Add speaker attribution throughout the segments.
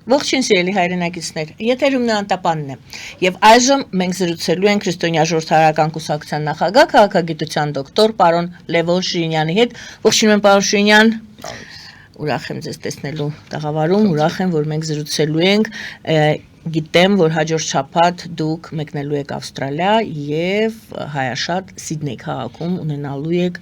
Speaker 1: Ողջույն սիրելի հայրենակիցներ, եթերում Անտապանն է, եւ այժմ մենք զրուցելու ենք Քրիստոնյա ժողովրդարական կուսակցության նախագահ քաղաքագիտության դոկտոր պարոն Լևոն Շիրինյանի հետ։ Ողջույն պարոն Շիրինյան, ուրախ եմ ձեզ տեսնելու տաղավարում, ուրախ եմ, որ մենք զրուցելու ենք, գիտեմ, որ հաջորդ շաբաթ դուք մեկնելու եք Ավստրալիա եւ հայաշատ Սիդնեյ քաղաքում ունենալու եք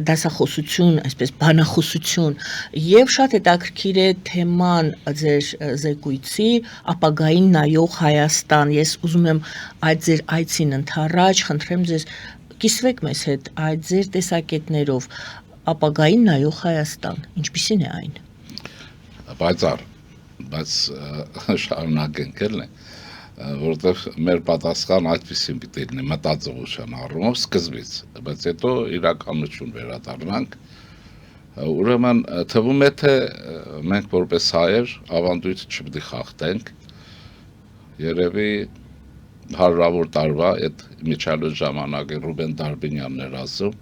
Speaker 1: դասախոսություն, այսպես բանախոսություն եւ շատ հետաքրքիր է թեման ձեր զեկույցի ապագային նայող Հայաստան։ Ես ուզում եմ այդ ձեր այցին ընթառաջ խնդրեմ ձեզ կիսվեք մեզ հետ այդ ձեր տեսակետներով ապագային նայող Հայաստան, ինչպիսին է այն։
Speaker 2: Բայց շարունակենք էլ է, որովհետև մեր պատասխան այդպիսին պիտի լինի մտածողության առումով սկզբից, բայց հետո իրականություն վերադառնանք, ուրեմն թվում է, թե մենք որպես հայեր ավանդույթ չպիտի խախտենք, երևի հարյուրավոր տարվա այդ միջալուց ժամանակի Ռուբեն Դարբինյանն էր ասում,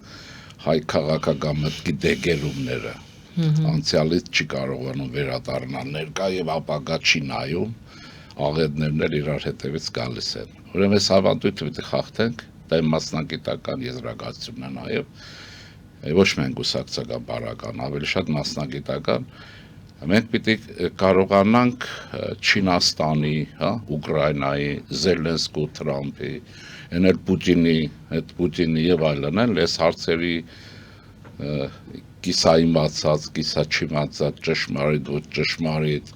Speaker 2: հայ քաղաքական մտքի դեգերումները անցյալից չի կարողանում վերադառնալ ներկա եւ ապագա չի նայում, աղետներն էլ իրար հետևից գալիս են։ Ուրեմն այս ավանդույթը պիտի խախտենք, դա մասնագիտական եզրակացությունն է նաեւ, ոչ միայն կուսակցական բարական, ավելի շատ մասնագիտական, մենք պիտի կարողանանք Չինաստանի, Ուկրաինայի, Զելենսկու, Թրամփի, այնել Պուտինի եւ այլն են, այս հարցերի կիսաիմացած, կիսաչիմացած, ճշմարիտ, ոչ ճշմարիտ,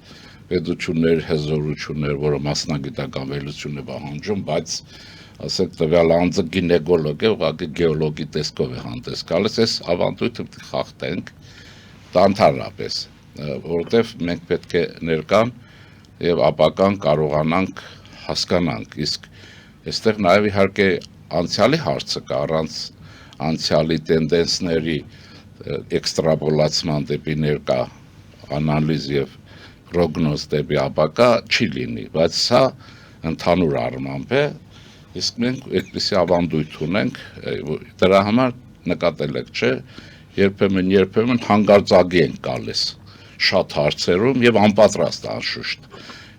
Speaker 2: պետություններ, հզորություններ, որը մասնագիտական վերլուծություն է պահանջում, բայց ասենք տվյալ անձը գինեկոլոգ է, ուղղակի գեոլոգի տեսքով է հանդես գալիս, այս ավանդույթը պիտի խախտենք, դա ընդհանրապես, որովհետև մենք պետք է ներկան եւ ապագան կարողանանք հասկանանք, իսկ այստեղ նաեւ իհարկե անցյալի հարցը կա, առանց անցյալի տենդենսների էքստրապոլացման դեպի ներկա անալիզ եւ պրոգնոզ դեպի ապագա չի լինի, բայց սա ընդհանուր առմամբ է, իսկ մենք այդպիսի ավանդույթ ունենք, դրա համար նկատել եք, չէ, երբեմն հանգարցակի ենք գալիս շատ հարցերում եւ անպատրաստ անշուշտ,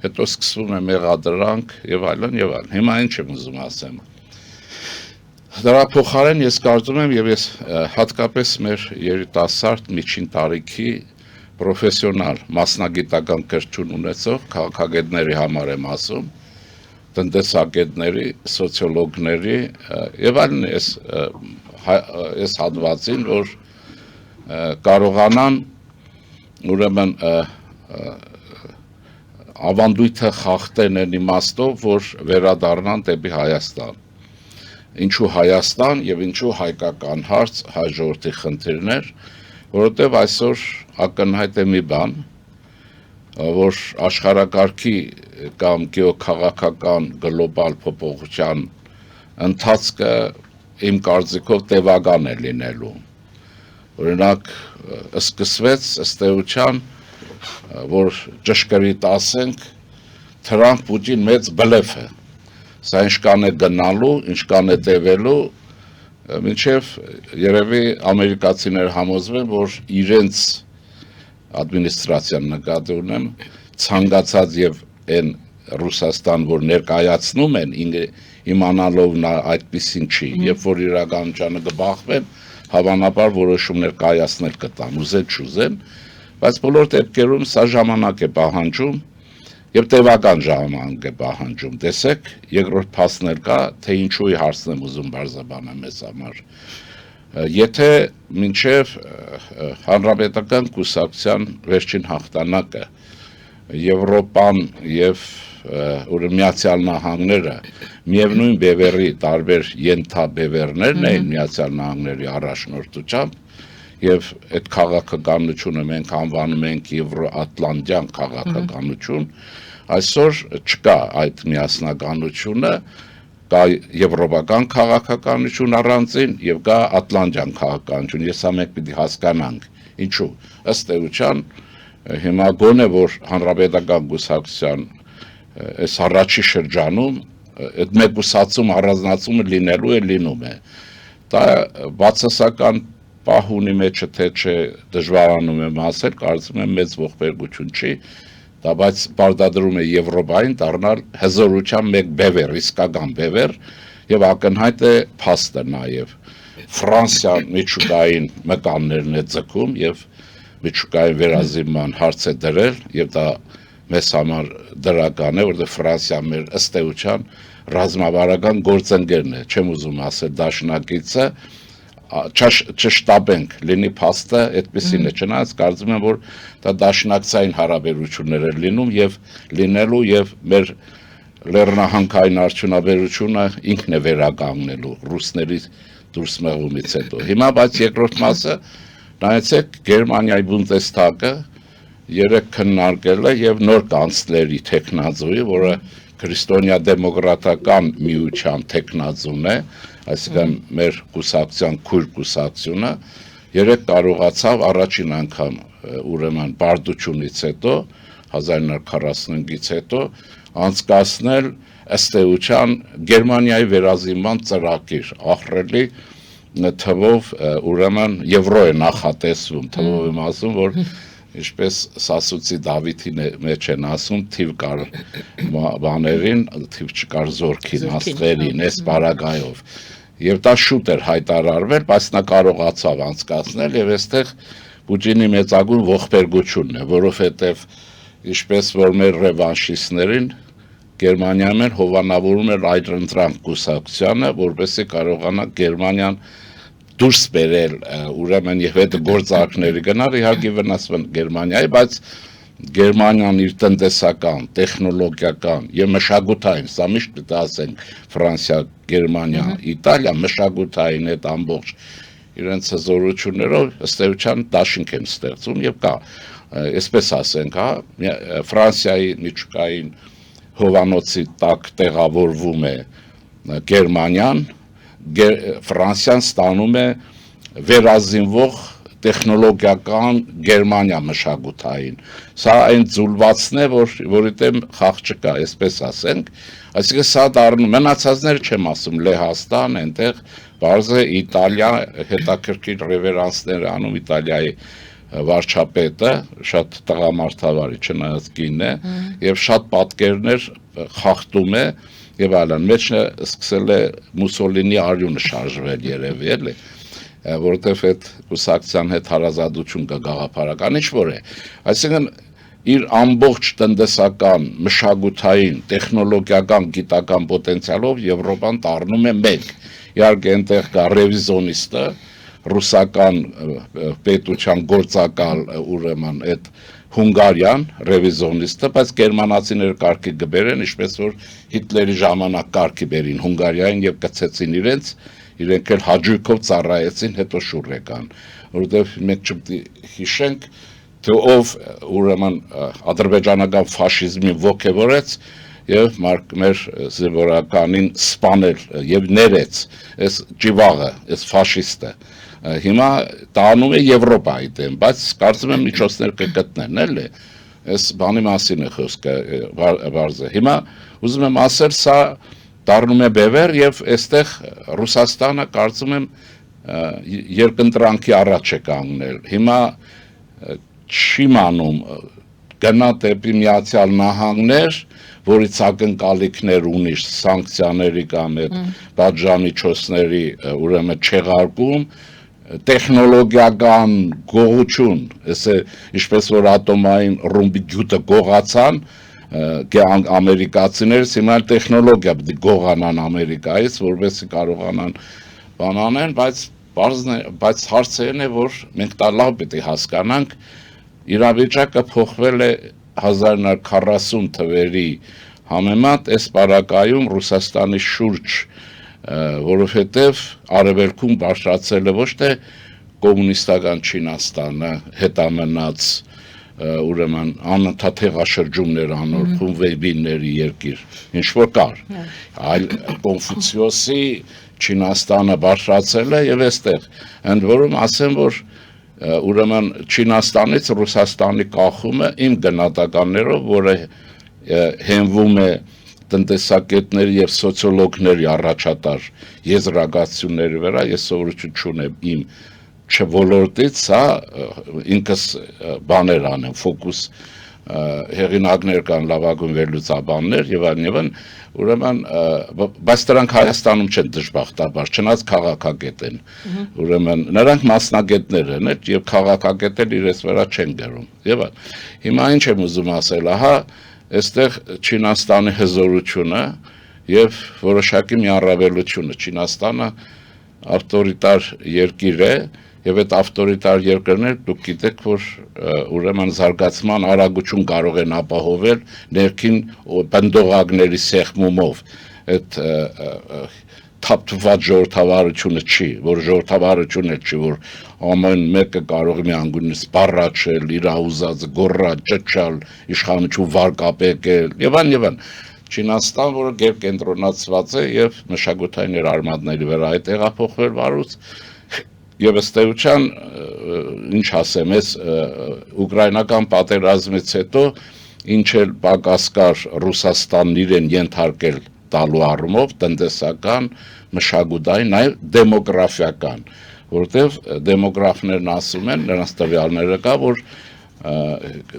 Speaker 2: հետո սկսվում է մեղադրանք եւ այլն եւ այլն, հիմա ինչ եմ ուզում ասեմ, դրա փոխարեն ես կարծում եմ եւ ես հատկապես մեր երիտասարդ միջին տարիքի պրոֆեսիոնալ մասնագիտական կրթություն ունեցող քաղաքագետների համար եմ ասում, տնտեսագետների, սոցիոլոգների եւ այլն այս հատվածին, որ կարողանան ուրեմն ավանդույթը խախտեն այն իմաստով, որ վերադառնան դեպի Հայաստան։ Ինչու Հայաստան եւ ինչու հայկական հարց, հայ ժողովրդի խնդիրներ, որովհետեւ այսօր ակնհայտ է մի բան, որ աշխարհակարգի կամ գեոքաղաքական գլոբալ փոփոխության ընթացքը իմ կարծիքով տևական է լինելու։ Օրինակ սկսվեց ըստ էության, որ ճշգրիտ ասենք, Թրամփ-Պուտին մեծ բլեֆ է։ Սա ինչ կան է գնալու, ինչ կան է տևելու, մինչև երևի ամերիկացիներ համոզվեն, որ իրենց ադմինիստրացիան նկատի ունեմ, ցանկացած եւ այն Ռուսաստան, որ ներկայացնում են, իմանալով նա այդպեսին չի, երբ որ իրականությանը կբախվեն, հավանաբար որոշումներ կայացնել կտան, ուզեն չուզեն, բայց բոլոր դեպքերում սա ժամանակ է պահանջում եւ տևական ժամանակ է պահանջում, տեսեք, երկրորդ փաստն էլ կա, թե ինչու է հարցն եմ ուզում բարձրաբանել մեզ համար։ Եթե մինչև հանրապետական կուսակցության վերջին հաղթանակը Եվրոպան եւ Միացյալ Նահանգները միևնույն բևեռի տարբեր ենթաբևեռներն էին Միացյալ Նահանգների առաջնորդությամբ եւ այդ քաղաքականությունը մենք անվանում ենք Եվրոատլանտյան քաղաքականություն, այսօր չկա այդ միասնականությունը, կա եվրոպական քաղաքականություն առանձին եւ կա ատլանտյան քաղաքականություն, ես ամեն պիտի հասկանանք, ինչու, ըստ էության հիմա գոնե որ հանրապետական կուսակցության այս առաջի շրջանում այդ մեկուսացում առանձնացումը լինելու է լինում է, դա բացասական պահ ունի մեջը թե չէ դժվարանում եմ ասել, կարծում եմ մեծ ողբերգություն չի, դա բայց պարտադրում է Եվրոպային դառնալ հզորության մեկ բևեռ, իսկական բևեռ, եւ ակնհայտ է փաստը նաեւ Ֆրանսիան միջուկային մկաններն է ձգում եւ միջուկային վերազինման հարց է դրել եւ դա մեզ համար դրական է, որովհետեւ Ֆրանսիան մեր ըստ էության ռազմավարական գործընկերն է, չեմ ուզում ասել դաշնակիցը, չշտաբենք, լինի փաստը այդպեսին է, չնայած կարծում եմ, որ դա դաշնակցային հարաբերություններ են լինում եւ լինելու եւ մեր լեռնահանքային արդյունաբերությունը ինքն է վերականգնելու ռուսների դուրս մղումից հետո։ Հիմա բայց երկրորդ մասը նայեցեք Գերմանիայի Բունդեսթագը երեք քննարկել է եւ նոր կանցլերի տեխնազոյի, որը քրիստոնյա դեմոկրատական միության տեխնազոն է, այսինքն մեր կուսակցության քույր կուսակցությունը երեք կարողացավ առաջին անգամ ուրեմն բարդությունից հետո 1945-ից հետո անցկացնել ըստ էության Գերմանիայի վերազինման ծրագիր ահռելի թվով ուրեմն եվրո է նախատեսվում, թվով եմ ասում, որ ինչպես Սասուցի Դավիթի մեջ են ասում, թիվ կար բաներին, թիվ չկար զորքին, աստղերին, այս բարագայով։ Եվ դա շուտ էր հայտարարվել, բայց նա կարողացավ անցկացնել եւ այստեղ Պուտինի մեծագույն ողբերգությունն է, որովհետեւ ինչպես որ մեր ռևանշիստներին Գերմանիայում հովանավորում էր այդընտրանք կուսակցությանը, որպեսզի կարողանա Գերմանիան դուրս բերել ուրեմն եւ այդ գործարքների գնալ իհարկե վնասվեն Գերմանիայի, բայց Գերմանիան իր տնտեսական, տեխնոլոգիական եւ մշակութային, սա միշտ պետք է ասենք Ֆրանսիա, Գերմանիա, Իտալիա մշակութային այդ ամբողջ իրենց հզորություններով ըստ էության դաշինք են ստեղծում եւ կա, այսպես ասենք, հա, Ֆրանսիայի միջուկային հովանոցի տակ տեղավորվում է Գերմանիան, Ֆրանսիան ստանում է վերազինվող տեխնոլոգիական Գերմանիա մշակութային։ Սա այն ձուլվածն է, որի դեմ խաղ չկա, այսպես ասենք, այսինքն սա դառնում մնացածները չեմ ասում, Լեհաստան, այնտեղ բարձ է Իտալիա, հետաքրքիր ռևերանսներ անում Իտալիայի վարչապետը, շատ տղամարդավարի, չնայած կին է, եւ շատ պատկերներ խախտում է եւ այլն, մեջը սկսել է Մուսոլինի արյունը շարժվել երևի, էլի, որովհետեւ այդ կուսակցության հետ հարազատություն կա գաղափարական, ինչ որ է, այսինքն իր ամբողջ տնտեսական, մշակութային, տեխնոլոգիական, գիտական պոտենցիալով Եվրոպան դառնում է մեկ, իհարկե այնտեղ կա ռևիզիոնիստը, ռուսական պետության գործակալ ուրեմն այդ Հունգարիան ռևիզիոնիստը, բայց գերմանացիները կարգի կբերեն, ինչպես որ Հիտլերի ժամանակ կարգի բերին Հունգարիային եւ կցեցին իրենք էլ հաջույքով ծառայեցին, հետո շուռ եկան, որովհետեւ մենք չպետք է հիշենք, թե ով ուրեմն ադրբեջանական ֆաշիզմին ոգևորեց եւ մեր զինվորականին սպանել եւ ներեց այս ջիվաղը, այս ֆաշիստը հիմա տանում է Եվրոպայի դեմ, բայց կարծում եմ միջոցներ կգտնեն, էլի, այս բանի մասին է խոսքը բարձր։ Հիմա ուզում եմ ասել, սա դառնում է բևեռ եւ այստեղ Ռուսաստանը կարծում եմ երկընտրանքի առաջ է կանգնել։ Հիմա չի մանում գնա դեպի Միացյալ Նահանգներ, որից ակնկալիքներ ունի սանկցիաների կամ այդ պատժամիջոցների ուրեմն չեղարկում, տեխնոլոգիական գողություն, ինչպես որ ատոմային ռումբի գյուտը գողացան, ամերիկացիներից հիմա տեխնոլոգիա պետք է գողանան Ամերիկայից, որովհետեւ կարողանան բան անեն, բայց հարցը այն է, որ մենք դա լավ պետք է հասկանանք, իրավիճակը փոխվել է 1940 թվերի համեմատ այս պարագայում Ռուսաստանի շուրջ, որովհետև արևելքում բարձրացել է ոչ թե կոմունիստական Չինաստանը, հետամնաց ուրեմն անընդհատ հեղաշրջումներ անորքում վեյբինների երկիր, ինչ որ կար, այլ Կոնֆուցիոսի Չինաստանը բարձրացել է եւ այստեղ, ընդ որում ասեմ, որ ուրեմն Չինաստանից Ռուսաստանի կախումը իմ գնահատականներով, որը հենվում է տնտեսագետների եւ սոցիոլոգների առաջատար եզրակացությունների վրա, ես սովորություն չունեմ իմ չոլորտից, հա, ինքս բաներ անեմ, ֆոկուս հեղինակներ կան, լավագույն վերլուծաբաններ եւ այլն, ուրեմն բայց դրանք Հայաստանում չեն դժբախտաբար, չնայած քաղաքագետ են, ուրեմն նրանք մասնագետներ են եւ քաղաքագետել իրենց վրա չեն գրում եւ հիմա ինչ եմ ուզում ասել, ահա այստեղ Չինաստանի հզորությունը եւ որոշակի մի առավելությունը, Չինաստանը ավտորիտար երկիր է եւ այդ ավտորիտար երկրներ դուք գիտեք, որ ուրեմն զարգացման արագություն կարող են ապահովել ներքին բնդողակների սեղմումով, այդ թափված ժողովրդավարությունը չի, որ ժողովրդավարությունը չի, որ ամեն մեկը կարող է միանգույնս սպառաչել, իր ուզածը գոռալ, ճճալ, իշխանություն վարկապեկել եւ այլն։ Չինաստան, որը գերկենտրոնացված է եւ մշակութային իր արմատների վրա է տեղափոխվել վարուց, եւ ըստ էության, ինչ ասեմ, այս ուկրաինական պատերազմից հետո ինչ էլ պակաս կար Ռուսաստանն իրեն ենթարկել տալու առումով, տնտեսական, մշակութային, նաեւ դեմոգրաֆիական, որտեղ դեմոգրաֆներն ասում են, նրանց տվյալները կա, որ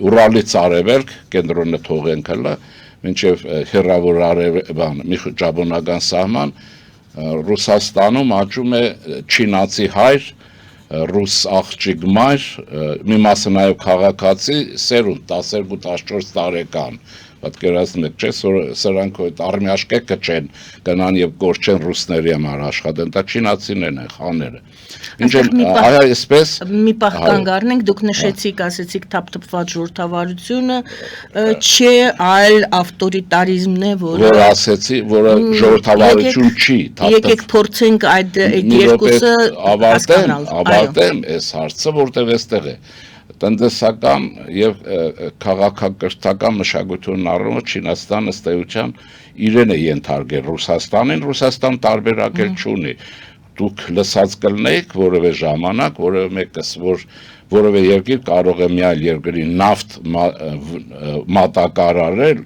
Speaker 2: Ուրալից արևելք կենտրոնը թողենք հլը, մինչև հեռավոր արևան մի ճաբոնական սահման Ռուսաստանում աճում է չինացի հայր, ռուս աղջիկ մայր, մի մասը նաև քաղաքացի սերունդ 12-14 տարեկան, պատկերացնում եք, չէ, սրանք արմյաշկեկը չեն գնան եւ գործեն ռուսների համար աշխատեն, դա չինացիներն են, խաները։ Ինչ այ այսպես
Speaker 1: մի պահ կանգ առնենք, դուք նշեցիք, ասեցիք թափթփված ժողովրդավարությունը չէ, այլ ավտորիտարիզմն է,
Speaker 2: որ ասեցի, որը ժողովրդավարություն չի,
Speaker 1: եկեք փորձենք այդ երկուսը
Speaker 2: ավարտեմ այս հարցը, որտեղ էստեղ է տնտեսական եւ քաղաքակրթական մշակութային առումով Չինաստանը ըստ էության իրեն է ենթարկել Ռուսաստանին, Ռուսաստան տարբերակել չունի։ Դուք լսած կլնեիք որևէ ժամանակ, որևէ մեկս, որ որևէ երկիր կարող է մի այլ երկրի նավթ մատակարարել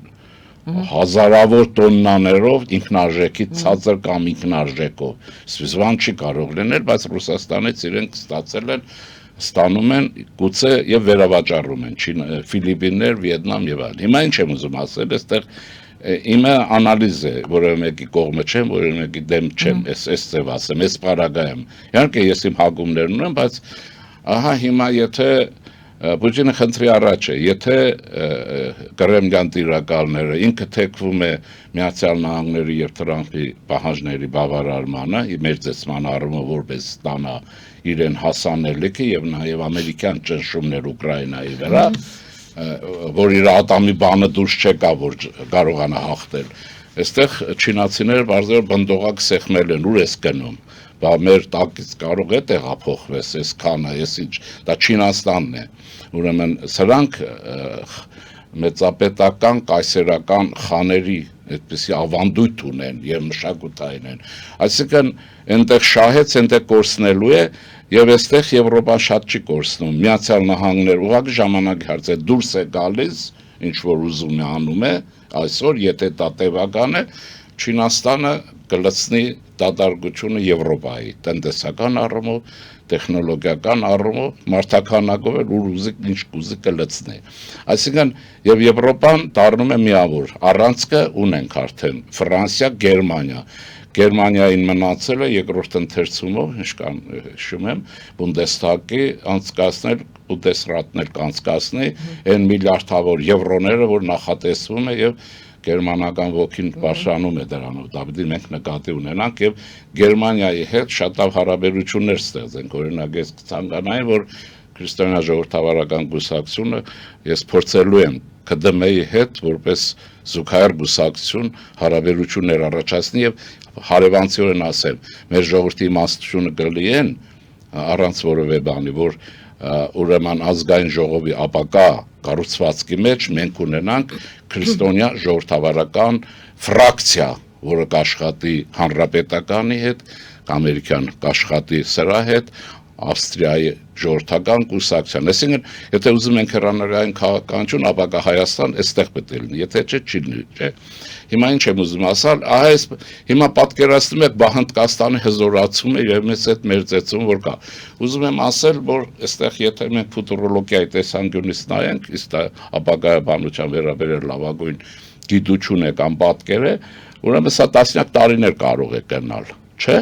Speaker 2: հազարավոր տոննաներով ինքնարժեքի ցածր կամ ինքնարժեքով։ Սվիզվան չի կարող լինել, բայց Ռուսաստանից իրենք ստանում են գուցե եւ վերավաճառում են Ֆիլիպիններ, Վիետնամ եւ այլն։ Հիմա ինչ եմ ուզում ասել, այստեղ իմը անալիզ է, որը մեկի կողմը չեմ, որը մեկի դեմ չեմ, այս ձև ասեմ, այս պարագայում։ Իհարկե ես իմ հակումներն ունեմ, բայց ահա հիմա եթե Պուտինը խնդրի առաջ է, եթե Կրեմլյան տիրակալները ինքը թեքվում է Միացյալ Նահանգների եւ Թրամփի պահանջների բավարարմանը, մերձեցման առումով որպես ստանա իրեն հասանելիքը եւ նաեւ ամերիկյան ճնշումներ Ուկրաինայի վրա, որ իր ատամի բանը դուրս չեկա, որ կարողանա հաղթել։ Այստեղ չինացիները բարձր բնդողակ սեղմել են, ուր էս գնում։ Բա մեր տակից կարող է տեղափոխվես, այս քանը, այս ինչ, դա Չինաստանն է։ Ուրեմն սրանք մեծապետական, կայսերական խաների այդպիսի ավանդույթ ունեն եւ մշակութային են։ Այսինքն այնտեղ շահեց, այնտեղ կորցնելու է եւ այստեղ Եվրոպան շատ չի կորցնում։ Միացյալ Նահանգներ ուղղակի ժամանակի հարց է, դուրս է գալիս, ինչ որ ուզում է անում է, այսօր եթե դա տևական է, Չինաստանը կլցնի դատարկությունը Եվրոպայի, տնտեսական առումով, տեխնոլոգիական առումով, մարդաքանակով էլ ուր ուզի ինչ կուզի կլցնի։ Այսինքն եւ Եվրոպան դառնում է միավոր, առանցքը ունենք արդեն Ֆրանսիա, Գերմանիա։ Գերմանիային մնացել է երկրորդ ընթերցումով, ինչքան հիշում եմ, Բունդեսթագի անցկացնել Բունդեսրատներ կանցկացնի այն միլիարդավոր եվրոները, որ նախատեսվում է եւ գերմանական ոգին բարձրանում է դրանով, դա պետք է մենք նկատի ունենանք եւ Գերմանիայի հետ շատ լավ հարաբերություններ ստեղծենք, օրինակ ես կցանկանայի, որ քրիստոնյա ժողովրդավարական կուսակցությունը ես փորձելու եմ ԿԴՄ-ի հետ որպես զուգահեռ կուսակցություն հարաբերություններ առաջացնի եւ հարևանցիորեն ասեմ, մեր ժողովրդի իմաստությունը կլինեն առանց որևէ բանի, որ ուրեմն ազգային ժողովի ապակա կառուցվածքի մեջ մենք ունենանք քրիստոնյա ժողովրդավարական ֆրակցիա, որը կաշխատի հանրապետականի հետ, ամերիկյան կաշխատի սրա հետ, Ավստրիայի ժողովրդական կուսակցության։ Այսինքն, եթե ուզում ենք հեռանային քաղաքականություն, ապա Հայաստան այստեղ պետք է լինի, եթե չէ, չի լինի, չէ։ Հիմա ինչ եմ ուզում ասալ, հիմա պատկերացնում եք Հնդկաստանի հզորացումը եւ մեծ այդ մերձեցում որ կա։ Ուզում եմ ասել, որ այստեղ եթե մենք ֆուտուրոլոգիայի տեսանկյունից նայենք, իսկ դա ապագայաբանության վերաբերյալ լավագույն գիտություն է կամ պատկեր է, ուրեմն սա տասնյակ տարիներ կարող է գնալ, չէ՞։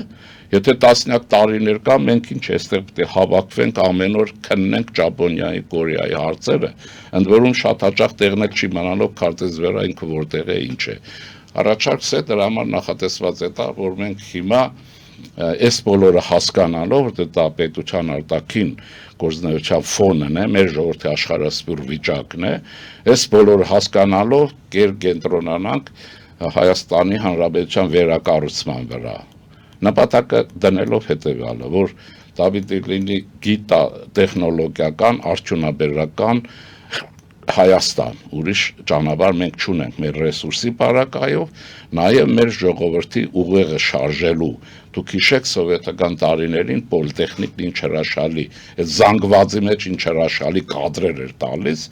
Speaker 2: Եթե տասնյակ տարիներ կա, մենք ինչ էստեղ պետք է հավաքվենք ամեն օր քննենք Ճապոնիայի, Կորեայի հարցերը, ընդ որում շատ հաճախ տեղն էլ չի մնալով քարտեզ վերա ինքը որտեղ է, ինչ է։ Առաջարկս է դրա համար նախատեսված է դա, որ մենք հիմա այս բոլորը հասկանալով, որ դա պետության արտաքին գործունեության ֆոնն է, մեր ժողովրդի աշխարհասփյուռ վիճակն է, այս բոլորը հասկանալով կենտրոնանանք Հայաստանի Հանրապետության վերակառուցման վրա։ Նպատակը դնելով հետևյալը, որ դա պիտի լինի գիտա-տեխնոլոգիական, արդյունաբերական Հայաստան, ուրիշ ճանապարհ մենք չունենք մեր ռեսուրսի պարակայով, նաև մեր ժողովրդի ուղեղը շարժելու։ Դուք հիշեք սովետական տարիներին պոլիտեխնիկն ինչ հրաշալի, այդ զանգվածի մեջ ինչ հրաշալի կադրեր էր տալիս,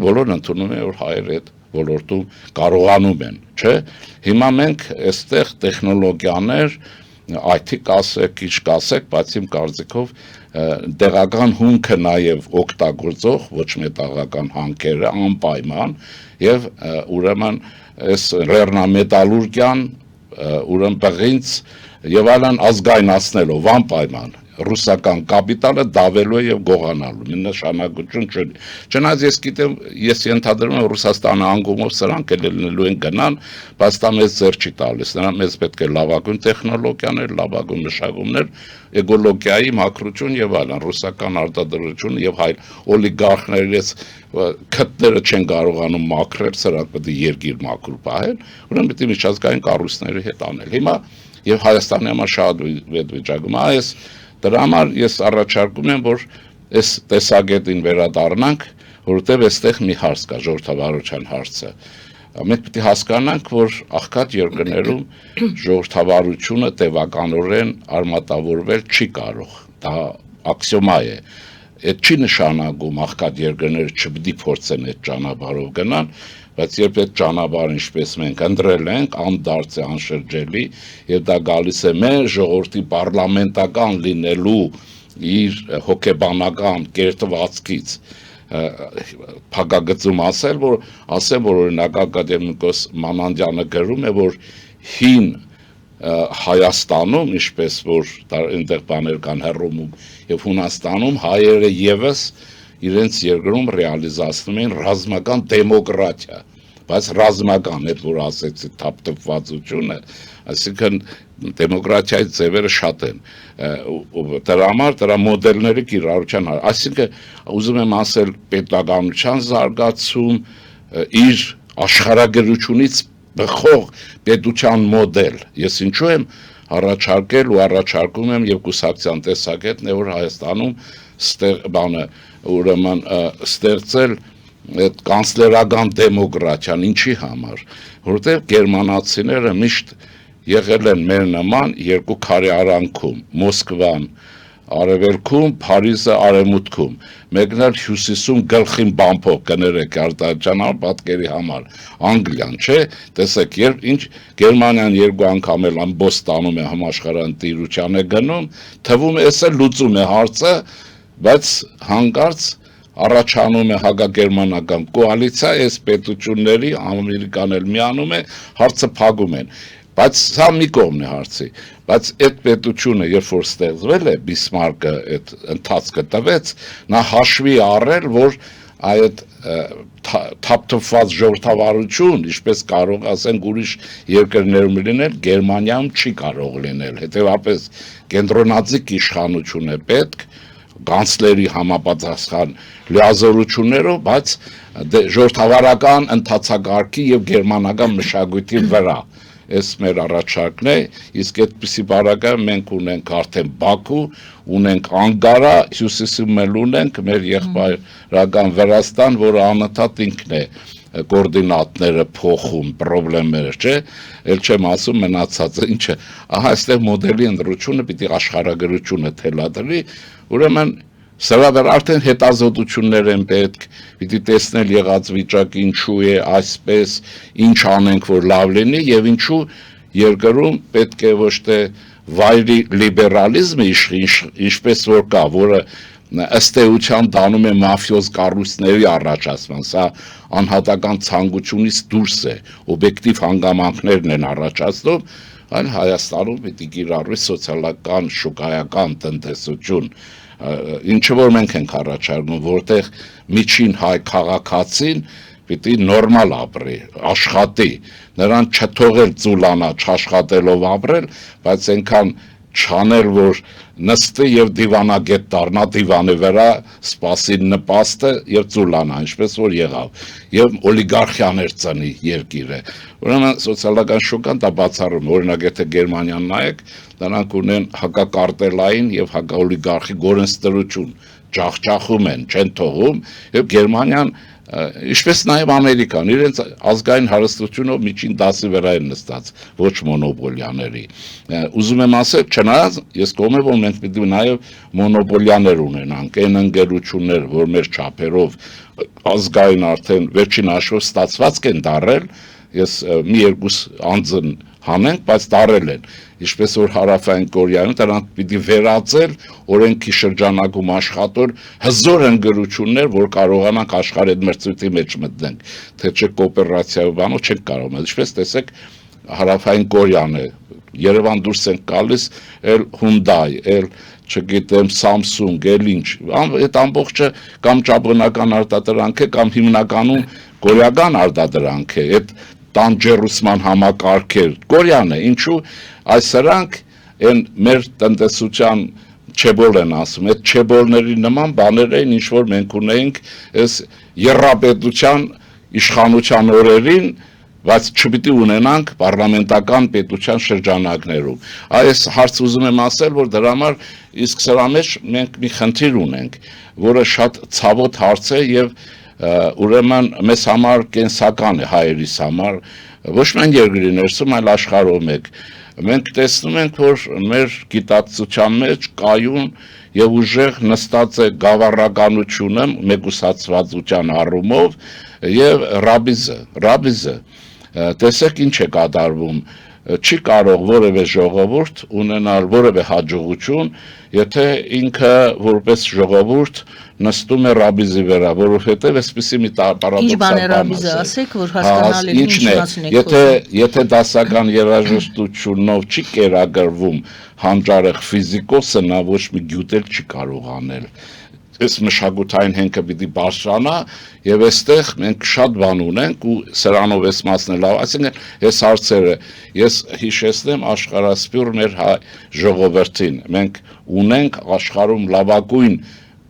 Speaker 2: բոլորն ընդունում են որ հայերը այդ ոլորտում կարողանում են, չէ՞։ Հիմա մենք այստեղ տեխնոլոգիաներ IT կասեք, ինչ կասեք, բայց իմ կարծիքով տեղական հումքը նաև օգտագործող, ոչ մետաղական հանքերը անպայման եւ ուրեմն այս լեռնամետալուրգիան, ուրեմն բղինց եւ այլն ազգայնացնելով անպայման ռուսական կապիտալը դավելու է եւ գողանալու նշանակություն չունի։ Չնայած ես գիտեմ, ես ենթադրում եմ Ռուսաստանը անգումով սրանք էլ լինելու են գնան, բայց դա մեզ ձեռ չի տալիս։ Նրան մեզ պետք է լավագույն տեխնոլոգիաներ, լավագույն մշակումներ, էկոլոգիայի մաքրություն եւ այլն, ռուսական արտադրություն եւ այլ օլիգարխներից քթները չեն կարողանում մաքրել, սրանք պետք է երկիր մաքուր պահել, ուրեմն պետք է միջազգային կառույցների հետ անել։ Հիմա եւ Հայաստանի համար շատ վիճակում է այս դրա համար ես առաջարկում եմ, որ այս տեսակետին վերադառնանք, որովհետև այստեղ մի հարց կա, ժողովրդավարության հարցը։ Մենք պետք է հասկանանք, որ աղքատ երկրներում ժողովրդավարությունը տևականորեն արմատավորվել չի կարող։ Դա աքսիոմա է։ Այդ չի նշանակում աղքատ երկրները չպետք է փորձեն այդ ճանապարհով գնալ, բայց երբ այդ ճանապարհը ինչպես մենք ընտրել ենք, անդարձ է անշրջելի, եւ դա գալիս է մեր ժողովրդի պարլամենտական լինելու իր հոգեբանական կերտվածքից, փակագծում ասել, որ օրինակ ակադեմիկոս Մանանդյանը գրում է, որ հին Հայաստանում, ինչպես որ այնտեղ բաներ կան Հռոմում եւ Հունաստանում հայերը եւս իրենց երկրում ռեալիզացնում են ռազմական դեմոկրատիա, բայց ռազմական, այդ որ ասեցի թափթփվածությունը, այսինքն դեմոկրատիայի ձևերը շատ են, դրա համար դրա մոդելները կիրառության, այսինքն ուզում եմ ասել պետականության զարգացում, իր աշխարհագրությունից բխող պետության մոդել, ես ինչու եմ առաջարկել ու առաջարկում եմ եւ կուսակցության տեսակետն է, որ Հայաստանում ուրեմն ստեղծել այդ կանցլերական դեմոկրատիան ինչի համար, որովհետև գերմանացիները միշտ եղել են մեր նման երկու քարե արանքում, Մոսկվան արևելքում, Փարիզը արևմուտքում, մեկն էլ հյուսիսում գլխին բամփով կներեք արտադրության պատկերի համար, Անգլիան, չէ՞, տեսեք, երբ ինչ Գերմանիան երկու անգամ էլ ամբողջ տանում է համաշխարհային տիրության է գնում, թվում է էսը լուծում է հարցը, բայց հանկարծ առաջանում է հակագերմանական կոալիցիա, այս պետությունների ամերիկան էլ միանում է, հարցը փակում են։ Բայց սա մի կողմն է հարցի, բայց այդ պետությունը, երբ որ ստեղծվել է, Բիսմարկը այդ ընթացքը տվեց, նա հաշվի առել, որ այդ թափթփված ժողովրդավարություն, ինչպես կարող ասենք ուրիշ երկրներում լինել, Գերմանիայում չի կարող լինել, հետևաբար կենտրոնաձիգ իշխանություն է պետք, կանցլերի համապատասխան լիազորություններով, բայց ժողովրդավարական ընթացակարգի եւ գերմանական մշակույթի վրա։ Այս մեր առաջարկն է, իսկ այդպիսի բարակայում մենք ունենք արդեն Բաքու, ունենք Անկարա, հյուսիսում էլ ունենք մեր եղբայրական Վրաստան, որը անընդհատ ինքն է կոորդինատները փոխում, խնդիրներ, չէ, ել չեմ ասում մնացածը, ինչը, ահա այստեղ մոդելի ընտրությունը պիտի աշխարհագրությունը թելադրի, ուրեմն սրա վրա արդեն հետազոտություններ են պետք, պիտի տեսնել եղած վիճակը ինչու է այսպես, ինչ անենք, որ լավ լինի եւ ինչու երկրում պետք է ոչ թե վայրի լիբերալիզմը ինչպես որ կա, որը ըստ էության դանում է մաֆիոզ կառույցների առաջացման, սա անհատական ցանկությունից դուրս է, օբյեկտիվ հանգամանքներն են առաջացնում, այլ Հայաստանում պիտի կիրառվի սոցիալական, շուկայական տնտեսություն, ինչը որ մենք ենք առաջարկում, որտեղ միջին հայ քաղաքացին պիտի նորմալ ապրի, աշխատի, նրան չթողել ծուլանա, չաշխատելով ապրել, բայց այնքան չանել, որ նստի եւ դիվանագետ դառնա դիվանի վրա, սպասի նպաստը եւ ծուլանա, ինչպես որ եղավ, եւ օլիգարխիաներ ծնի երկիրը։ Ուրեմն սոցիալական շուկան դա բացառում, օրինակ եթե Գերմանիան նայեք, նրանք ունեն հակակարտելային եւ հակաօլիգարխի գորենստրություն, ջախջախում են, չեն թողում, եւ Գերմանիան ինչպես նաև Ամերիկան, իրենց ազգային հարստությունով միջին դասի վրա են նստած, ոչ մոնոպոլիաների։ Ուզում եմ ասել, չնայած ես կողմ եմ, որ մենք պիտի նաև մոնոպոլիաներ ունենանք, այն ընկերություններ, որ մեր չափերով ազգային արդեն վերջին հաշվով ստացվածք են դարել, ես մի երկուս անձն հանենք, բայց դարել են, ինչպես որ Հարավային Կորեայում դրանք պիտի վերածել օրենքի շրջանակում աշխատող հզոր ընկերություններ, որ կարողանանք աշխարհի մրցույթի մեջ մտնենք, թե չէ կոոպերացիայով բանով չենք կարող, ինչպես տեսեք Հարավային Կորեան է, Երևան դուրս են գալիս, էլ Hyundai, էլ չգիտեմ Samsung, էլ ինչ, այդ ամբողջը կամ ճապոնական արտադրանք է, կամ հիմնականում կորեական արտադրանք է, այդ տանջերուսման համակարգեր, Կորեան է, ինչու այս սրանք են մեր տնտեսության չեբոլ են ասում, այդ չեբոլների նման բաներ էին, ինչ որ մենք ունեինք այս եռապետության իշխանության օրերին, բայց չպիտի ունենանք պարլամենտական պետության շրջանակներում։ Այս հարց ուզում եմ ասել, որ դրա համար իսկ սրա մեջ մենք մի խնդիր ունենք, որը շատ ցավոտ հարց է եւ ուրեմն մեզ համար կենսական է հայերիս համար, ոչ միայն երկրի ներսում, այլ աշխարհում մեկ։ Մենք տեսնում ենք, որ մեր գիտակցության մեջ կայուն եւ ուժեղ նստած է գավառականությունը, մեկուսացվածության առումով եւ ռաբիզը։ Տեսեք ինչ է կատարվում, չի կարող որևէ ժողովուրդ ունենալ որևէ հաջողություն, եթե ինքը որպես ժողովուրդ նստում է ռաբիզի վրա, որովհետև այսպեսի մի պարադոքսալ
Speaker 1: Ինչ բան է ռաբիզը, ասեք, որ հասկանալի ինչ մասն է խոսում։
Speaker 2: Եթե դասական երաժշտությունով չի կերակրվում հանճարեղ ֆիզիկոսը, նա ոչ մի գյուտել չի կարող անել։ Այս մշակութային հենքը պիտի բարձրանա եւ այստեղ մենք շատ բան ունենք ու սրանով էս մասն է լավ, այսինքն այս հարցերը ես հիշեցնեմ աշխարհասփյուռ մեր հայ ժողովրդին, մենք ունենք աշխարհում լավագույն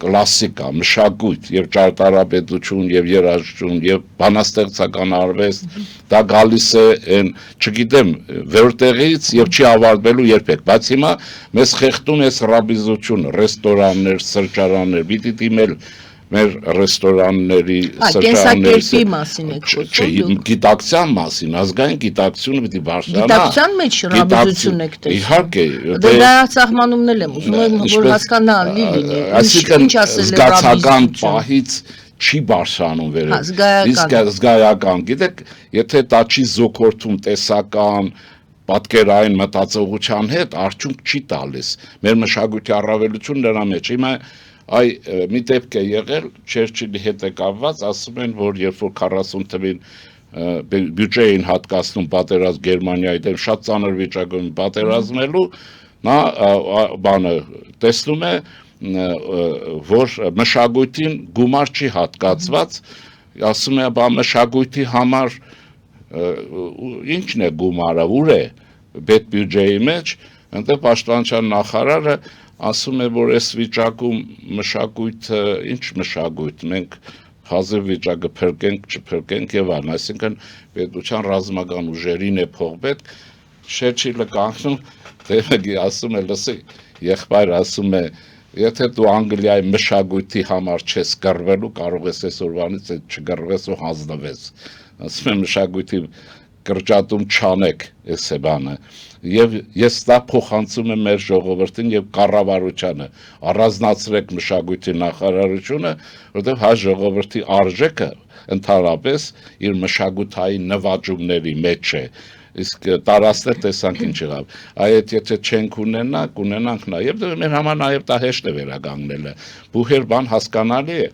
Speaker 2: կլասիկա, մշակույթ եւ ճարտարապետություն եւ երաժշտություն եւ բանաստեղծական արվեստ, դա գալիս է այն, չգիտեմ, որտեղից եւ չի ավարտվելու երբեք, բայց հիմա մեզ խեղդում է ռաբիզությունը, ռեստորաններ, սրճարաններ, պիտի դիմել մեր ռեստորանների,
Speaker 1: կենսակերպի մասին եք խոսում,
Speaker 2: գիտակցության մասին, ազգային գիտակցությունը պիտի բարձրանա։
Speaker 1: Գիտակցության մեջ ռաբիզություն եք տեսնում։
Speaker 2: Իհարկե,
Speaker 1: դա ծաղմանումն էլ եմ ուզում եմ, որ հասկանալի լինի։
Speaker 2: Այսինքն զգացական պահից չի բարձրանում վերև։ Իսկ զգայական, գիտեք, եթե դա չի զոքորթում տեսական պատկերային մտածողության հետ, արդյունք չի տալիս։ Մեր մշակույթի առավելությունն դրա մեջ։ Հիմա այ մի դեպք է եղել Չերչիլի հետ է կապված, ասում են, որ երբ որ 40 թվին բյուջե էին հատկացնում պատերազմ Գերմանիայի դեմ, շատ ծանր վիճակում պատերազմելու, նա բանը տեսնում է, որ մշակույթին գումար չի հատկացված, ասում է, բա մշակույթի համար ինչն է գումարը, ուր է պետբյուջեի մեջ, այնտեղ պաշտպանության նախարարը ասում է, որ այս վիճակում մշակույթը, ինչ մշակույթ, մենք հազիվ վիճակը փրկենք, չփրկենք եւ այլն, այսինքն պետության ռազմական ուժերին է փոխպետ, Չերչիլը կանգնում, դեպի ասում է, լսի, եղբայր ասում է, Եթե դու Անգլիայի մշակույթի համար չես կռվելու, կարող ես այսօրվանից այդ չկռվես ու հանձնվես։ Ասում եմ մշակույթի կրճատում չանեք այս է բանը։ Եվ ես դա փոխանցում եմ մեր ժողովրդին եւ կառավարությանը, առանձնացրեք մշակույթի նախարարությունը, որովհետեւ հայ ժողովրդի արժեքը ընդհանրապես իր մշակութային նվաճումների մեջ է։ Իսկ տարածքներ տեսանք ինչ եղավ։ Այդ եթե չենք ունենա, կունենանք նաև մեր համար նաև դա հեշտ է վերականգնելը։ Բուհեր բան հասկանալի է։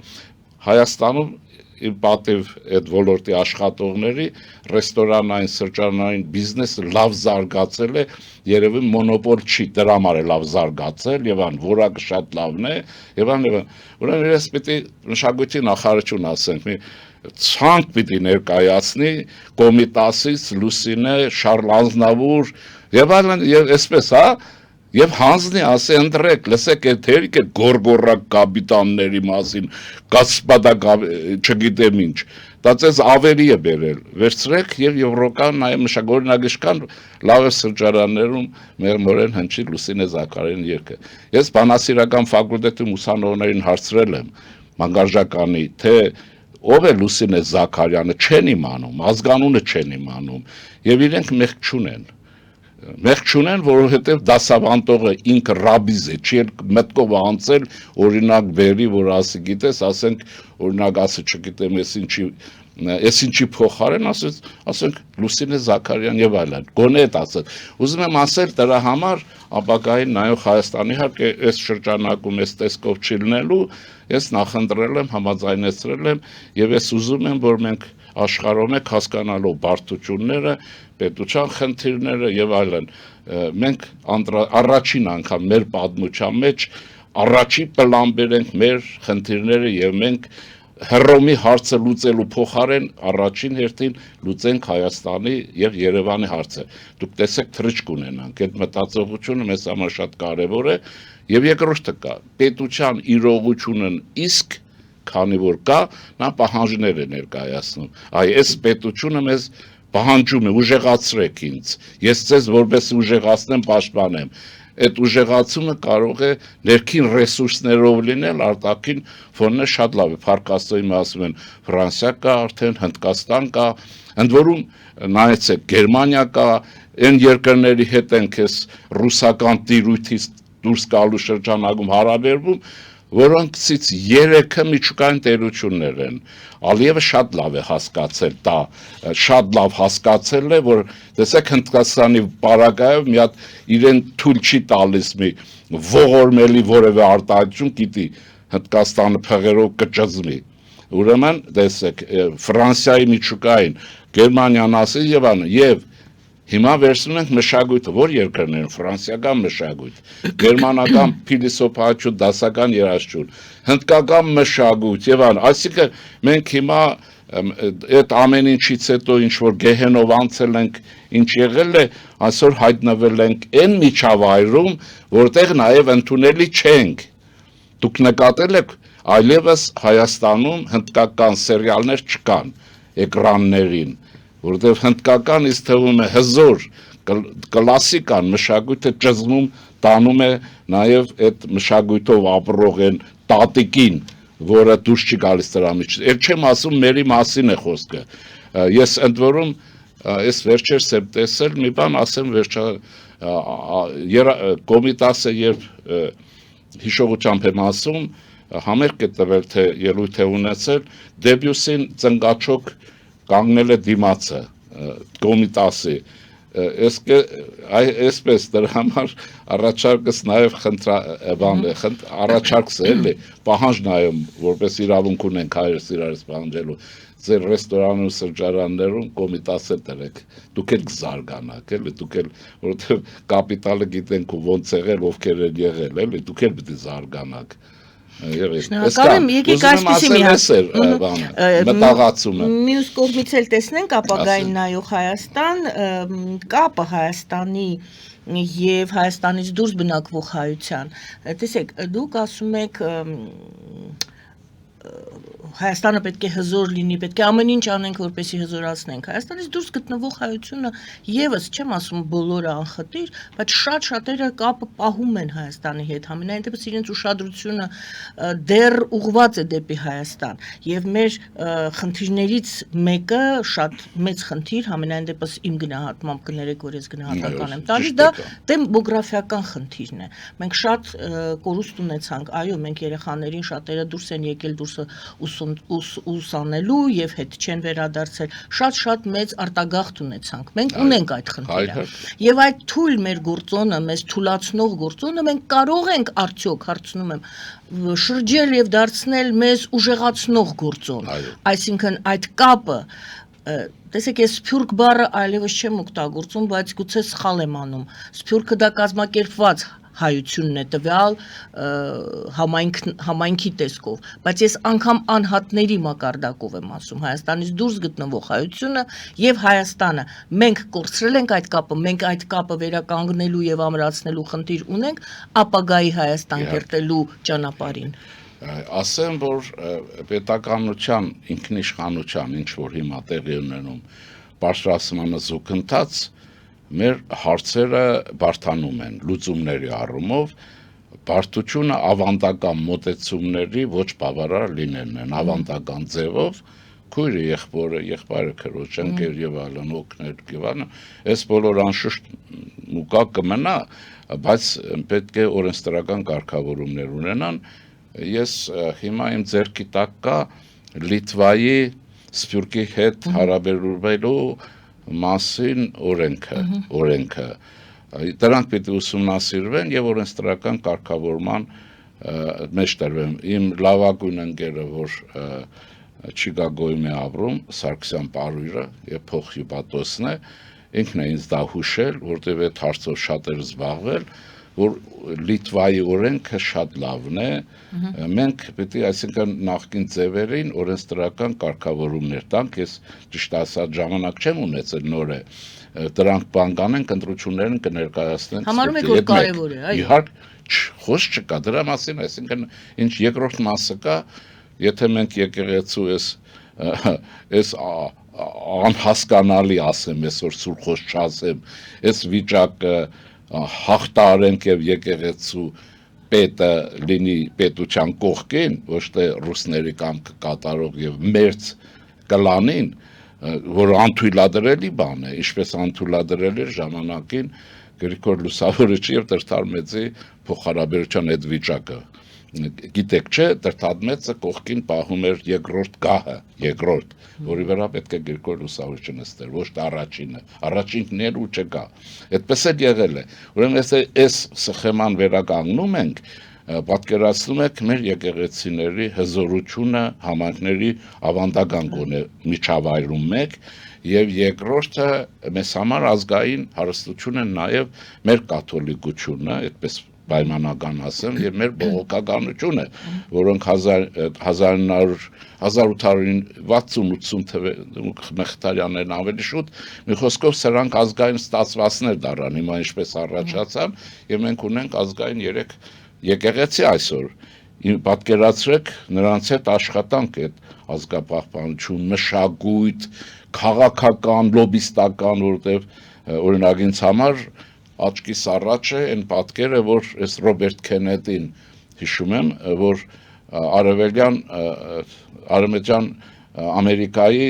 Speaker 2: Հայաստանում իր պատիվ այդ ոլորտի աշխատողների ռեստորանային, սրճարանային բիզնեսը լավ զարգացել է, երևի մոնոպոլ չի, դրա համար է լավ զարգացել եւ ան որակը շատ լավն է եւ ան ուրեմն ես պիտի մշակույթի նախարարություն ասենք, ցանկ պիտի ներկայացնի Կոմիտասից Լուսինե, Շարլ Ազնավուր եւ այլն եւ այսպես, հա, եւ հանձնի ասի ընտրեք, լսեք այդ հերիքը գորգորակ կապիտանների մասին, կասպադակ չգիտեմ ինչ, դա ցես ավելի է բերել, վերցրեք եւ եվրոպական նաեւ մշակօրինագիշկան լավ սրճարաններում մեր մորեն հնչի Լուսինե Զաքարյանի երգը։ Ես բանասիրական ֆակուլտետում ուսանողներին հարցրել եմ մանկարժականի, թե ով է Լուսինե Զաքարյանը, չեն իմանում, ազգանունը չեն իմանում եւ իրենք մեղք չունեն։ Մեղք չունեն, որովհետև դասավանդողը ինքը ռաբիզ է, չի մտքով անցել, օրինակ բերի, որ ասի գիտես, ասենք, օրինակ ասի չգիտեմ, ես ինչի փոխարեն, ասենք Լուսինե Զաքարյան եւ այլն, գոնե այդ ասել։ Ուզում եմ ասել դրա համար ապագային նայող Հայաստանի իհարկե այս շրջանակում այս տեսքով չի լինելու, ես նախընտրել եմ, համաձայնեցրել եմ եւ ես ուզում եմ, որ մենք աշխարհում եք հասկանալով բարդությունները, պետության խնդիրները եւ այլն, մենք առաջին անգամ մեր պատմության մեջ առաջի պլան բերենք մեր խնդիրները եւ մենք Հռոմի հարցը լուծելու փոխարեն առաջին հերթին լուծենք Հայաստանի եւ Երևանի հարցը։ Դուք տեսեք թրիչք ունենանք, այդ մտածողությունը մեզ համար շատ կարեւոր է եւ երկրորդը կա պետության իրողությունն իսկ քանի որ կա, նա պահանջներ է ներկայացնում։ Այ այս պետությունը մեզ պահանջում է, ուժեղացրեք ինձ։ Ես ձեզ որպես ուժեղացնեմ, պաշտպանեմ։ Այդ ուժեղացումը կարող է ներքին ռեսուրսներով լինել, արտաքին ֆոնը շատ լավ է։ Փառք Աստծո, ասում են Ֆրանսիա կա, արդեն Հնդկաստան կա, ընդ որում նայեցեք Գերմանիա կա, այն երկրների հետ են քեզ ռուսական տիրույթից դուրս գալու շրջանակում հարաբերվում, որոնցից 3-ը միջուկային տերություններ են։ Ալիևը շատ լավ է հասկացել դա, շատ լավ հասկացել է, որ տեսեք Հնդկաստանի պարագայով մի հատ իրեն թույլ չի տալիս մի ողորմելի որևէ արտահայտություն, գիտի Հնդկաստանը փղերով կճզմի։ Ուրեմն տեսեք Ֆրանսիայի միջուկային, Գերմանիան ասի եւ ան եւ հիմա վերցնում ենք մշակույթը, որ երկրներ են, ֆրանսիական մշակույթ, գերմանական փիլիսոփայություն, դասական երաժշտություն, հնդկական մշակույթ եւ այլն, այսինքն մենք հիմա այդ ամեն ինչից հետո ինչ որ գեհենով անցել ենք, ինչ եղել է, այսօր հայտնվել ենք այն միջավայրում, որտեղ նաեւ ընդունելի չենք։ Դուք նկատել եք, այլևս Հայաստանում հնդկական սերիալներ չկան էկրաններին, որովհետև հնդկական ինձ թվում է հզոր կլասիկան մշակույթը ճզմում տանում է նաև այդ մշակույթով ապրող են տատիկին, որը դուրս չի գալիս դրա միջից։ Այդ չեմ ասում մերի մասին է խոսքը։ Ես ընդ որում ես վերջերս եմ տեսել մի բան, ասեմ Կոմիտասը երբ հիշողությամբ եմ ասում, համերգ է տվել թե ելույթ է ունեցել, Դեբյուսին ծնկաչոք կանգնել է դիմացը Կոմիտասի, այսպես դրա համար առաջարկս նաև առաջարկս էլի, պահանջ նայում, որպես իրավունք ունենք հայերս իրարից պահանջելու, ձեր ռեստորանում, սրճարաններում Կոմիտասը տրեք, դուք էլ կզարգանաք, էլի, դուք էլ, որովհետև կապիտալը գիտենք ու ոնց եղել, ովքեր են եղել, էլի, դուք էլ պիտի զարգանաք։
Speaker 1: Շնորհակալ եմ, եկեք այսպեսի մի հատ
Speaker 2: մտաղացումը։
Speaker 1: Մյուս կողմից էլ տեսնենք ապագային նայող Հայաստան, կապը Հայաստանի եւ Հայաստանից դուրս բնակվող հայության։ Տեսեք, դուք ասում եք Հայաստանը պետք է հզոր լինի, պետք է ամեն ինչ անենք, որպեսզի հզորացնենք։ Հայաստանից դուրս գտնվող հայությունը եւս չեմ ասում բոլորը անխտիր, բայց շատ շատերը կապը պահում են Հայաստանի հետ, համենայն դեպս իրենց ուշադրությունը դեռ ուղղված է դեպի Հայաստան։ Եվ մեր խնդիրներից մեկը շատ մեծ խնդիր, համենայն դեպս իմ գնահատմամբ կներեք, որ ես գնահատական եմ տալիս, դա դեմոգրաֆիական խնդիրն է։ Մենք շատ կորուստ ունեցանք, այո, մենք երեխաներին շատերը դուրս են եկել դուրսը ուսանելու եւ հետ չեն վերադարձել, շատ մեծ արտագաղթ ունեցանք։ Մենք ունենք այդ խնդիրը։ Եվ այդ թույլ մեր գործոնը, մեզ թուլացնող գործոնը մենք կարող ենք արդյոք, հարցնում եմ, շրջել եւ դարձնել մեզ ուժեղացնող գործոն։ Այսինքն այդ կապը տեսեք, ես սփյուռք բառը այլևս չեմ օգտագործում, բայց գուցե սխալ եմ անում։ Սփյուռքը դա կազմակերպված հայությունն է տվյալ համայնքի տեսքով, բայց ես անգամ անհատների մակարդակով եմ ասում, Հայաստանից դուրս գտնվող հայությունը եւ Հայաստանը, մենք կորցրել ենք այդ կապը, մենք այդ կապը վերականգնելու եւ ամրացնելու խնդիր ունենք ապագայի Հայաստան կերտելու ճանապարհին։
Speaker 2: Ասեմ, որ պետականության, ինքնիշխանության, ինչ որ հիմա տեղի ունենում, բարձրացմանը զուգընթաց մեր հարցերը բարդանում են լուծումների առումով, բարդությունը ավանդական մոտեցումների ոչ բավարար լինելն են, ավանդական ձևով, քույրը, եղբորը, եղբայրը, քրոջ, ընկեր եւ այլն, օգներ եւ այլն, այս բոլոր անշուշտ մուկա կմնա, բայց պետք է օրենսդրական կարգավորումներ ունենան։ Ես հիմա իմ ձեռքի տակ կա Լիտվայի Սփյուռքի հետ հարաբերվելու մասին օրենքը, դրանք պետք է ուսումնասիրվեն եւ օրենսդրական կարգավորման մեջ տրվեն։ Իմ լավագույն ընկերը, որ Չիկագոյում է ապրում, Սարգսյան Պարույրը եւ փոխհիպատոսն է, ինքն է ինձ դա հուշել, որտեղ այդ հարցով շատ էր զբաղվել, որ Լիտվայի օրենքը շատ լավն է, մենք պետք է այսինքն նախկին ձևերին օրենսդրական կարգավորումներ տանք, ես ճիշտ ասած ժամանակ չեմ ունեցել նորը, դրանք բան կանենք, ընտրություններն կներկայացնենք։ Համարում եք, որ կարևոր է, այո։ Իհարկե, խոսք չկա դրա մասին, այսինքն ինչ երկրորդ մասը կա, եթե մենք եկեղեցու այս անհասկանալի ասեմ, այսօր սուր խոսք չասեմ, այս վիճակը հաղթարենք եւ եկեղեցու պետը լինի պետության կողքին, ոչ թե ռուսների կամքը կատարող եւ մերձ կլանին, որ անթույլատրելի բան է, ինչպես անթույլատրել էր ժամանակին Գրիգոր Լուսավորիչի եւ Տրտարմեծի փոխհարաբերության այդ վիճակը։ Գիտեք չէ, Տրտարմեծը կողքին պահում էր երկրորդ գահը, որի վրա պետք է Գրիգոր Լուսավորիչը նստեր, ոչ թե առաջինը, առաջինն էր ու չկա։ Այդպես էլ եղել է։ Ուրեմն այս սխեման վերականգնում ենք, պատկերացնում եք մեր եկեղեցիների հզորությունը համայնքների ավանդական գոնե միջավայրում մեկ եւ երկրորդը մեզ համար ազգային հարստություն է նաեւ մեր կաթոլիկությունը, այդպես պայմանական ասեմ, եւ մեր բողոքականությունը, որոնք 1860-80 Մխիթարյաններն ավելի շուտ, մի խոսքով սրանք ազգային ստացվածներ դառան, հիմա ինչպես առաջացան, եւ մենք ունենք ազգային 3 եկեղեցի այսօր։ Պատկերացրեք նրանց հետ աշխատանք այդ ազգապահպանություն, մշակույթ, քաղաքական, լոբիստական, որտեղ օրինակ ինձ համար աչքիս առաջ է այն պատկերը, որ այս Ռոբերտ Քենեդին հիշում եմ, որ արևմտյան Ամերիկայի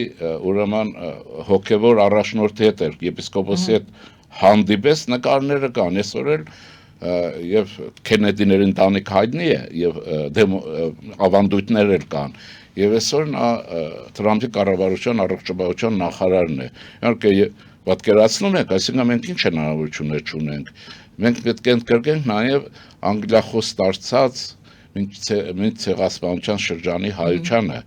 Speaker 2: ուրեմն հոգևոր առաջնորդի հետ էր, եպիսկոպոսի հետ հանդիպես, նկարները կան, այսօր էլ եւ Քենեդիների ընտանիք հայտնի է եւ ավանդույթներ էլ կան եւ այսօր նա Թրամփի կառավարության առողջապահության նախարարն է։ Իհարկե պատկերացնում եք, այսինքն մենք ինչ հնարավորություններ ունենք։ Մենք պետք է ընդգրկենք նաեւ անգլիախոս դարձած մինչ ցեղասպանության շրջանի հայությանը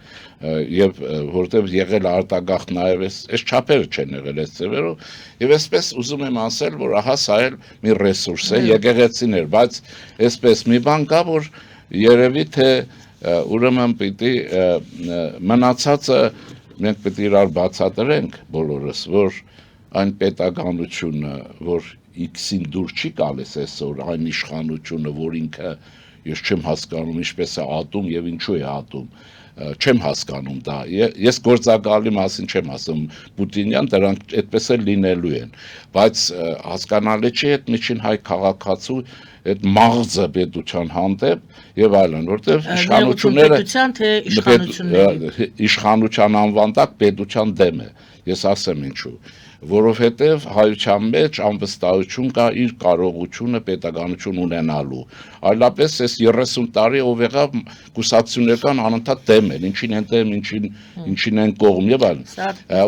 Speaker 2: եւ որտեղ եղել արտագաղթ նաեւ այս չափերը չեն եղել այս ծևերով եւ այսպես ուզում եմ ասել, որ ահա սա էլ մի ռեսուրս է, եկեղեցիներ, բայց այսպես մի բան կա, որ երևի թե ուրեմն պիտի մնացածը մենք պետք է իրար բացատրենք բոլորս, որ այն պետականությունը, որ X-ին դուր չի գալիս այսօր, այն իշխանությունը, որ ինքը ես չեմ հասկանում ինչպես է ատում եւ ինչու է ատում, չեմ հասկանում դա, ես գործակալի մասին չեմ ասում, Պուտինյան դրանք այդպես էլ լինելու են, բայց հասկանալի չի այդ միջին հայ քաղաքացու այդ մաղձը պետության հանդեպ եւ այլն, որտեղ իշխանությունները
Speaker 1: պետության թե իշխանությունների
Speaker 2: իշխանության անվան տակ պետության դեմ է, ես ասեմ ինչու, որովհետև հայության մեջ անվստահություն կա իր կարողությունը պետականություն ունենալու, այլապես այս 30 տարի ով եղավ կուսակցություններական անընդհատ դեմ են, ինչին են դեմ, ինչին են կողմ եւ այլն,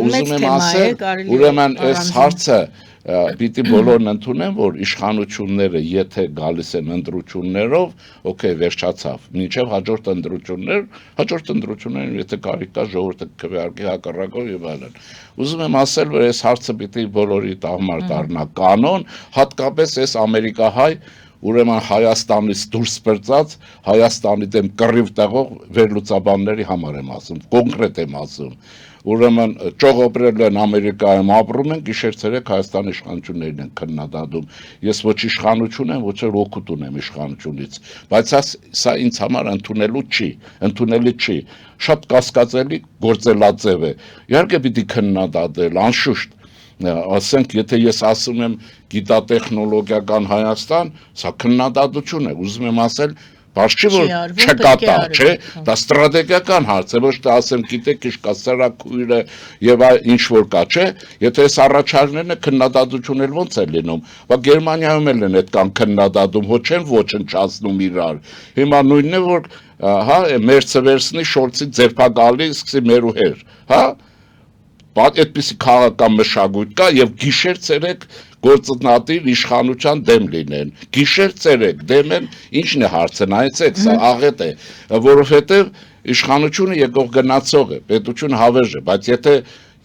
Speaker 2: ուզում եմ ասել, ուրեմն այս հարցը պիտի բոլորն ընդունեն, որ իշխանությունները եթե գալիս են ընտրություններով, օքեյ, վերջացավ, մինչև հաջորդ ընտրությունները, եթե կարիք կա ժողովուրդը քվեարկի հակառակով եւ այլն։ Ուզում եմ ասել, որ այս հարցը պիտի բոլորի համար դառնա կանոն, հատկապես այս ամերիկահայ ուրեմն Հայաստանից դուրս պրծած, Հայաստանի դեմ կռիվ տեղող վերլուծաբանների համար եմ ասում, կոնկրետ եմ ասում, ուրեմն ճողոպրել են Ամերիկայում ապրում են, գիշեր-ցերեկ Հայաստանի իշխանություններին են քննադատում, ես ոչ իշխանություն եմ, ոչ էլ օգուտ ունեմ իշխանությունից, բայց սա ինձ համար ընդունելի չի, շատ կասկածելի գործելաձև է, իհարկե պիտի քննադատել, անշուշտ, ասենք, եթե ես ասում եմ գիտատեխնոլոգիական Հայաստան, սա քննադատություն է, ուզում եմ ասել, բայց չի որ չկա, չէ, դա ստրատեգիական հարց է, ոչ թե ասեմ, գիտեք, ինչ կա սարակույրը եւ ինչ որ կա, չէ, եթե այս առաջարկներն է քննադատություն էլ ոնց է լինում, բայց Գերմանիայում էլ են այդքան քննադատում, ոչ են ոչնչացնում իրար։ Հիմա նույնն է, որ հա, Մերցվերսնի Շոլցի ձերբակալի սկսի մերուհեր, հա, այդպիսի քաղաքական մշակույթ կա եւ գիշեր-ցերեկ գործնատիր իշխանության դեմ լինեն, գիշեր-ցերեկ դեմ են, ինչն է հարցը, նայեցեք, սա աղետ է, որովհետեւ իշխանությունը եկող գնացող է, պետությունը հավերժ է, բայց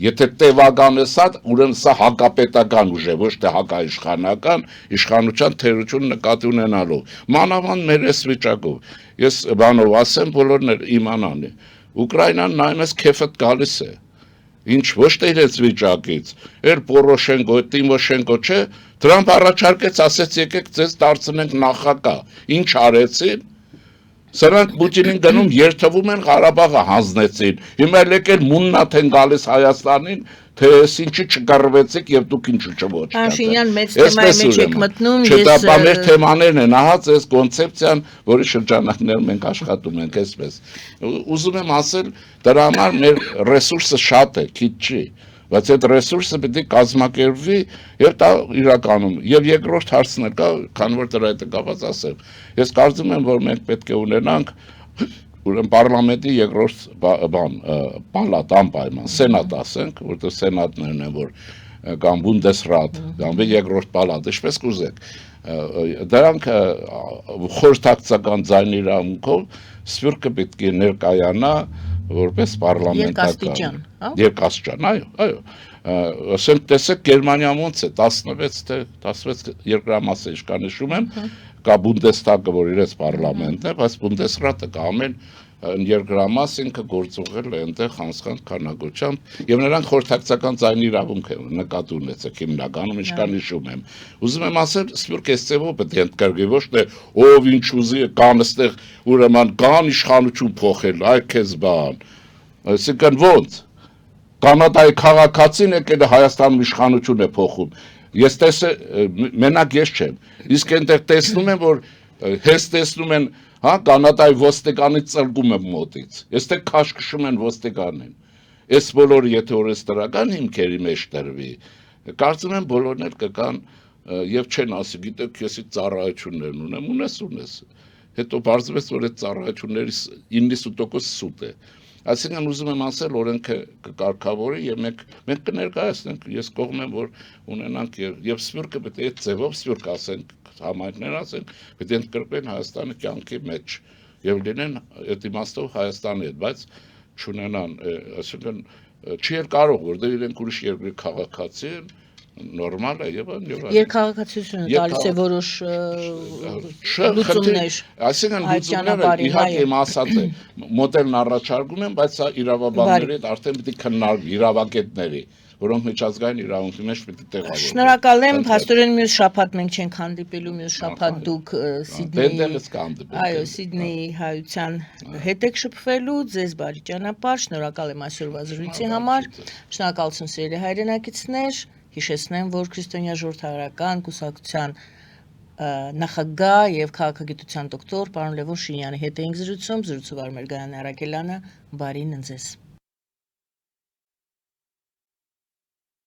Speaker 2: եթե տևական է սա, ուրեմն սա հակապետական ուժ է, ոչ թե հակաիշխանական, իշխանության թերություն նկատի ունենալով, մանավանդ մեր այս վիճակով, ես բանով ասեմ, բոլորն իմանան, Ուկրաինան նայում ես քեֆդ գալիս է, ինչ ոչ թե իրենց վիճակից, էլ Պորոշենկո, Տիմոշենկո, չէ, Թրամփ առաջարկեց, ասեց եկեք ձեզ դարձնենք նախագահ, ինչ արեցին, սրանք Պուտինին գնում երթվում են Ղարաբաղը հանձնեցին, հիմա եկել մուննաթ են գալիս Հայաստանին, թե ես ինչի չկռվեցիք եւ դուք ինչու չոչկացաք։
Speaker 1: Փաշինյան մեծ թեմայի մեջ եք մտնում,
Speaker 2: ես մեր թեմաներն են, ահա այս կոնցեպցիան, որի շրջանակներում մենք աշխատում ենք այսպես։ Ուզում եմ ասել, դրա համար մեր ռեսուրսը շատ է, քիչ չի, բայց այդ ռեսուրսը պետք է կազմակերպվի եւ դա իրականում եւ երկրորդ հարցն է կա, քանի որ դրա հետ կապված ասեմ։ Ես կարծում եմ, որ մենք պետք է ունենանք ուրեմն պարլամենտի երկրորդ պալատ անպայման, սենատ ասենք, որտեղ սենատներն են, որ կամ Բունդեսրատ, կամ երկրորդ պալատ, ինչպես կուզեք, դրանք խորհրդակցական ձայնի իրավունքով սփյուռքը պետք է ներկայանա որպես պարլամենտական, երկաստիճան, այո, ասենք տեսեք Գերմանիայում ոնց է 16 երկրամասը ինչքան հիշում եմ, կա Բունդեստագը, որ իրենց պարլամենտն է, բայց Բունդեսրատը կա ամեն երկրամաս ինքը գործողել է այնտեղ հանցքանդ քանակությամբ եւ նրանք խորհրդակցական ձայնի իրավունք են նկատի ունեցեք հիմնականում ինչքան հիշում եմ։ Ուզում եմ ասել, սփյուռք այս ծևով պետք է ընդգրկվի, ոչ թե ով ինչ ուզի կան այստեղ ուրեմն կան իշխանություն փոխել, այ քեզ բան։ Այսինքն ոնց Կանադայի քաղաքացին եկել է Հայաստանում իշխանություն է փոխում։ Ես մենակ ես չեմ։ Իսկ այնտեղ տեսնում եմ, որ հենց տեսնում են, հա, Կանադայի ոստիկանից ծլկում եմ մոտից։ Այստեղ քաշքշում են ոստիկանին։ Այս բոլորը եթե օրենսդրական հիմքերի մեջ դրվի, կարծում եմ բոլորն էլ կգան եւ չեն ասի, գիտեք, ես ծառայություններ ունեմ, ունես։ Հետո բարձրացվեց, որ այդ ծառայությունների 90% սուտ է։ Այսինքն ուզում եմ ասել, օրենքը կկարգավորի եւ մենք կներկայացնենք, ես կողմ եմ, որ ունենանք եւ սփյուռքը պետք է այդ ձևով սփյուռք ասենք, համայնքներ ասենք, պետք է ընդգրկվեն Հայաստանի կյանքի մեջ եւ լինեն այդ իմաստով Հայաստանի հետ, բայց չունենան, այսինքն չի էլ կարող, որտեղ իրենք ուրիշ երկրի քաղաքացի են, նորմալ է եւ այլն։
Speaker 1: Երկհաղաքացիությունը տալիս է որոշ լուծումներ։
Speaker 2: Այսինքն լուծումները իհարկե իմ ասած է, մոդելն առաջարկում են, բայց սա իրավաբանների հետ արդեն պիտի քննարկվի, իրավագետների, որոնք միջազգային իրավունքի մեջ պիտի տեղավորվեն։
Speaker 1: Շնորհակալ եմ, փաստորեն մյուս շաբաթ մենք չենք հանդիպելու, մյուս շաբաթ դուք Սիդնեի հայության հետ եք շփվելու, ձեզ բարի ճանապարհ, շնորհակալ եմ այսօրվա զրույցի համար, շնորհակալություն սիրելի հայրենակիցներ, հիշեցնեմ, որ Քրիստոնյա ժողովրդական կուսակցության նախագահ եւ քաղաքագիտության դոկտոր պարոն Լևոն Շինյանի հետ էինք զրուցում, զրուցուղար մեր Գայանե Արաքելյանը, բարին ընձեզ։